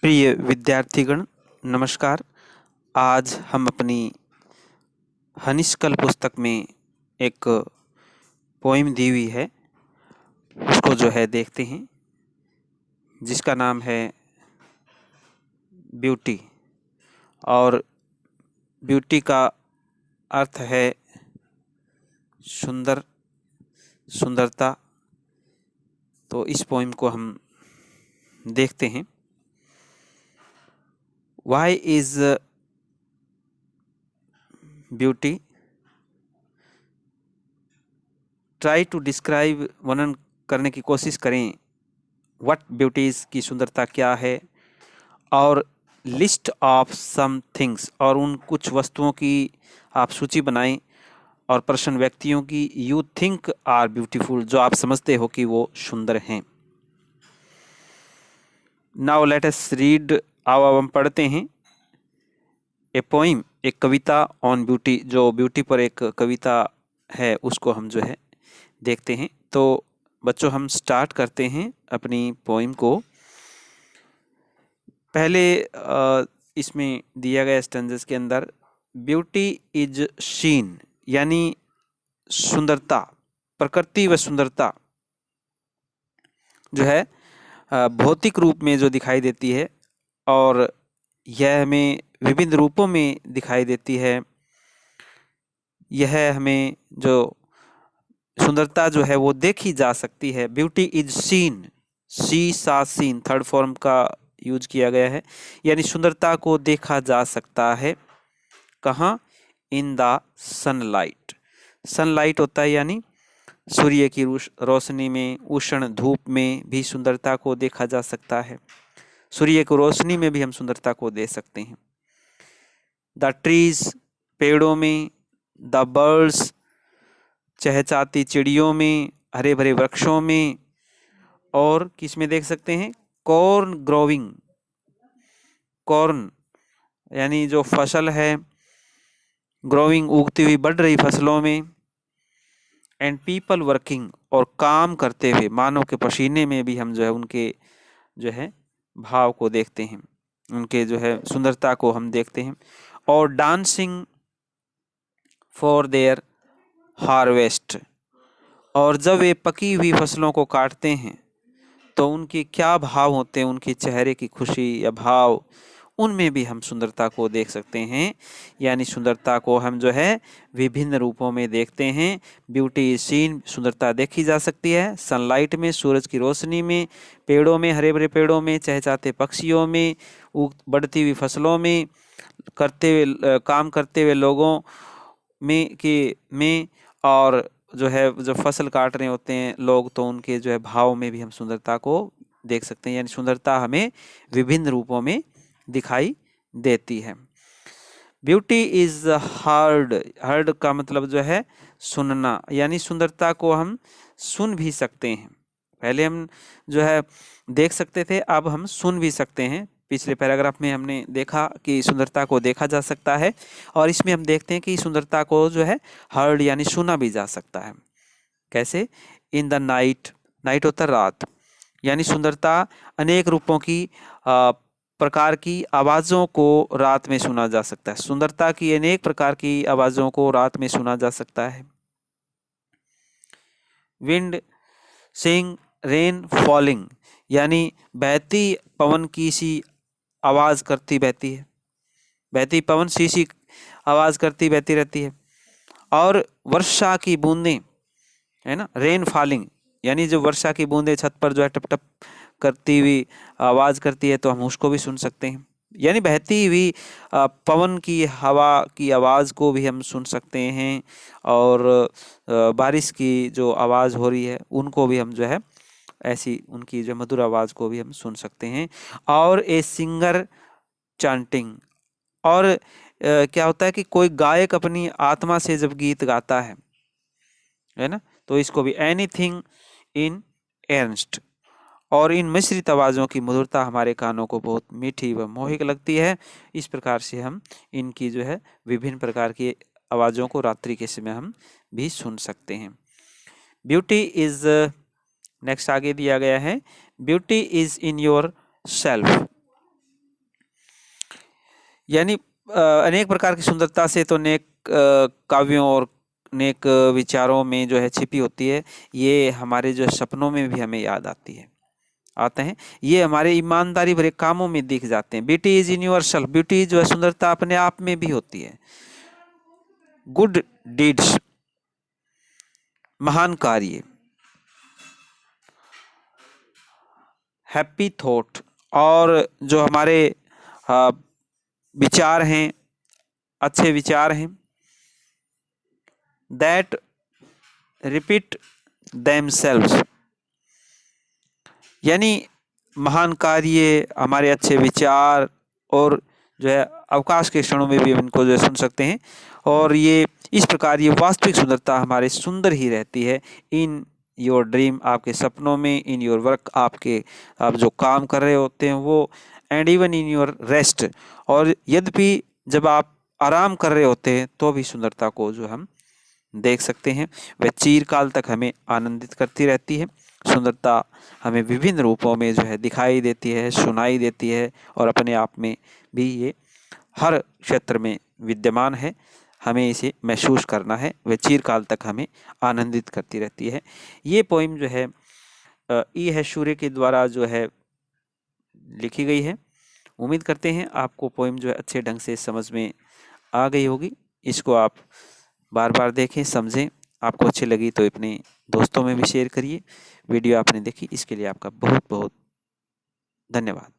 प्रिय विद्यार्थीगण नमस्कार। आज हम अपनी हनिशकल पुस्तक में एक पोइम दी हुई है, उसको देखते हैं, जिसका नाम है ब्यूटी। और ब्यूटी का अर्थ है सुंदर, सुंदरता। तो इस पोइम को हम देखते हैं। Why is beauty? Try to describe, वर्णन करने की कोशिश करें। व्हाट ब्यूटीज, की सुंदरता क्या है। और लिस्ट ऑफ सम थिंग्स, और उन कुछ वस्तुओं की आप सूची बनाएं। और पर्सन, व्यक्तियों की यू थिंक आर ब्यूटीफुल, जो आप समझते हो कि वो सुंदर हैं। Now let us read. आओ अब हम पढ़ते हैं। ए पोइम, एक कविता ऑन ब्यूटी, जो ब्यूटी पर एक कविता है, उसको हम देखते हैं। तो बच्चों, हम स्टार्ट करते हैं अपनी पोइम को। पहले इसमें दिया गया स्टेंजेस के अंदर ब्यूटी इज शीन, यानी सुंदरता, प्रकृति व सुंदरता भौतिक रूप में जो दिखाई देती है, और यह हमें विभिन्न रूपों में दिखाई देती है। यह हमें जो सुंदरता है वो देखी जा सकती है। ब्यूटी इज सीन, सी सा सीन, थर्ड फॉर्म का यूज किया गया है, यानी सुंदरता को देखा जा सकता है। कहाँ? In the sunlight. सनलाइट होता है यानी सूर्य की रोशनी में, उष्ण धूप में भी सुंदरता को देखा जा सकता है। सूर्य की रोशनी में भी हम सुंदरता को देख सकते हैं। द ट्रीज, पेड़ों में। द बर्ड्स, चहचहाती चिड़ियों में, हरे भरे वृक्षों में। और किस में देख सकते हैं? कॉर्न ग्रोविंग, कॉर्न यानी जो फसल है, ग्रोविंग उगती हुई, बढ़ रही फसलों में। एंड पीपल वर्किंग, और काम करते हुए, मानव के पसीने में भी हम उनके भाव को देखते हैं, उनके सुंदरता को हम देखते हैं। और डांसिंग फॉर देयर हार्वेस्ट, और जब वे पकी हुई फसलों को काटते हैं तो उनके क्या भाव होते हैं, उनके चेहरे की खुशी या भाव, उनमें भी हम सुंदरता को देख सकते हैं। यानी सुंदरता को हम विभिन्न रूपों में देखते हैं। ब्यूटी इज सीन, सुंदरता देखी जा सकती है सनलाइट में, सूरज की रोशनी में, पेड़ों में, हरे भरे पेड़ों में, चहचहाते पक्षियों में, बढ़ती हुई फसलों में, काम करते हुए लोगों में। और जो फसल काट रहे होते हैं लोग, तो उनके भाव में भी हम सुंदरता को देख सकते हैं। यानी सुंदरता हमें विभिन्न रूपों में दिखाई देती है। ब्यूटी इज हर्ड, हर्ड का मतलब सुनना, यानी सुंदरता को हम सुन भी सकते हैं। पहले हम देख सकते थे, अब हम सुन भी सकते हैं। पिछले पैराग्राफ में हमने देखा कि सुंदरता को देखा जा सकता है, और इसमें हम देखते हैं कि सुंदरता को हर्ड यानी सुना भी जा सकता है। कैसे? इन द नाइट, नाइट होता है रात, यानी सुंदरता अनेक रूपों की, प्रकार की आवाज़ों को रात में सुना जा सकता है। सुंदरता की अनेक प्रकार की आवाज़ों को रात में सुना जा सकता है। विंड, सिंग, रेन फॉलिंग, यानी बहती पवन की सी आवाज़ करती बहती है, बहती पवन सी आवाज़ करती बहती रहती है। और वर्षा की बूंदें, है ना, रेन फॉलिंग, यानी जो वर्षा की बूंदें छत पर टप टप करती हुई आवाज़ करती है, तो हम उसको भी सुन सकते हैं। यानी बहती हुई पवन की हवा की आवाज़ को भी हम सुन सकते हैं। और बारिश की जो आवाज़ हो रही है, उनको भी हम ऐसी उनकी मधुर आवाज़ को भी हम सुन सकते हैं। और ए सिंगर चांटिंग, और क्या होता है कि कोई गायक अपनी आत्मा से जब गीत गाता है ना, तो इसको भी एनीथिंग इन एर्नस्ट। और इन मिश्रित आवाज़ों की मधुरता हमारे कानों को बहुत मीठी व मोहिक लगती है। इस प्रकार से हम इनकी विभिन्न प्रकार की आवाज़ों को रात्रि के समय हम भी सुन सकते हैं। ब्यूटी इज, नेक्स्ट आगे दिया गया है, beauty is in your self, यानी अनेक प्रकार की सुंदरता से तो नेक काव्यों और नेक विचारों में जो है छिपी होती है, ये हमारे जो सपनों में भी हमें याद आते हैं। ये हमारे ईमानदारी भरे कामों में दिख जाते हैं। ब्यूटी इज यूनिवर्सल, ब्यूटी जो है सुंदरता अपने आप में भी होती है। गुड डीड्स, महान कार्य, हैप्पी थॉट, और जो हमारे विचार हैं, अच्छे विचार हैं, दैट रिपीट themselves, यानी महान कार्य, हमारे अच्छे विचार, और जो है अवकाश के क्षणों में भी हम इनको जो है सुन सकते हैं। और ये इस प्रकार ये वास्तविक सुंदरता हमारे सुंदर ही रहती है इन योर ड्रीम, आपके सपनों में, इन योर वर्क, आप जो काम कर रहे होते हैं वो, and even in your rest, और यद्यपि जब आप आराम कर रहे होते हैं तो भी सुंदरता को जो हम देख सकते हैं। वह चिरकाल तक हमें आनंदित करती रहती है। सुंदरता हमें विभिन्न रूपों में जो है दिखाई देती है, सुनाई देती है, और अपने आप में भी ये हर क्षेत्र में विद्यमान है। हमें इसे महसूस करना है। वह चिरकाल तक हमें आनंदित करती रहती है। ये पोइम जो है ई हैशूरे के द्वारा जो है लिखी गई है। उम्मीद करते हैं आपको पोइम जो है अच्छे ढंग से समझ में आ गई होगी। इसको आप बार बार देखें, समझें। आपको अच्छी लगी तो अपने दोस्तों में भी शेयर करिए। वीडियो आपने देखी इसके लिए आपका बहुत बहुत धन्यवाद।